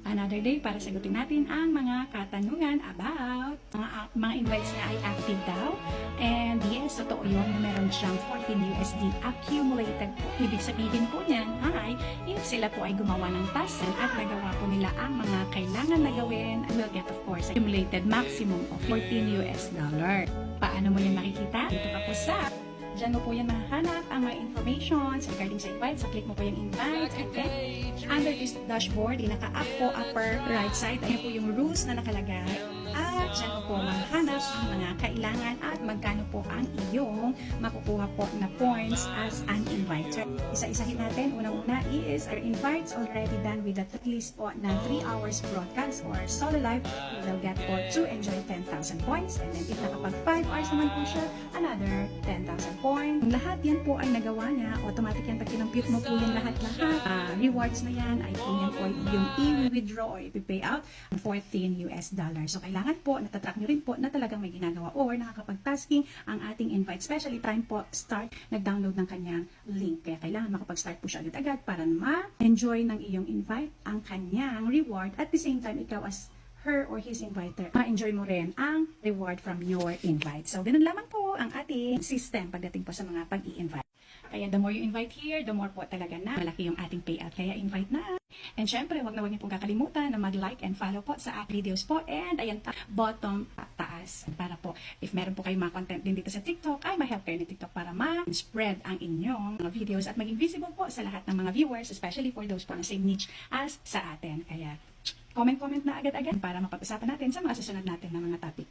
another day para sagutin natin ang mga katanungan about mga invites niya ay active daw. And yes, totoo yun na meron siyang 14 USD accumulated po. Ibig sabihin po niyan ay if sila po ay gumawa ng task at nagawa po nila ang mga kailangan na gawin, will get of course accumulated maximum of 14 US dollar. Paano mo yan makikita? Dito ka po sa diyan mo po yan mahanap ang mga informations regarding sa invite. So, click mo po yung invite. And then, under this dashboard, naka-up po upper right side. Ayan po yung rules na nakalagay. At diyan mo po mahanap ang mga kailangan at magkano po ang iyong makukuha po na points as an inviter. Isa-isahin natin. Unang-una is our invites already done with at least po na 3 hours broadcast or solo live. You will get po to enjoy 10,000 points. And then if nakapag 5 hours naman po siya, another 10,000 points. Lahat yan po ay nagawa niya. Automatic yan pag kinampute mo po yung lahat-lahat. Rewards na yan ay po yan po yung i-withdraw or i-pay out 14 US dollars. So kailangan po, natatrack nyo rin po na talagang may ginagawa or nakakapag-tasking ang ating invite. Especially time po start, nag-download ng kanyang link. Kaya kailangan makapag-start po siya agad-agad para ma-enjoy ng iyong invite ang kanyang reward. At the same time, ikaw as her or his inviter, ma-enjoy mo rin ang reward from your invite. So, ganun lamang po ang ating system pagdating po sa mga pag-i-invite. Kaya the more you invite here, the more po talaga na malaki yung ating payout. Kaya invite na. And syempre, wag na wag niyo pong kakalimutan na mag-like and follow po sa ating videos po. And ayan, bottom taas. Para po, if meron po kayong mga content din dito sa TikTok, ay ma-help kayo ni TikTok para ma-spread ang inyong mga videos at maging visible po sa lahat ng mga viewers, especially for those po na same niche as sa atin. Kaya comment na agad-agad para mapag-usapan natin sa mga susunod natin na mga topic.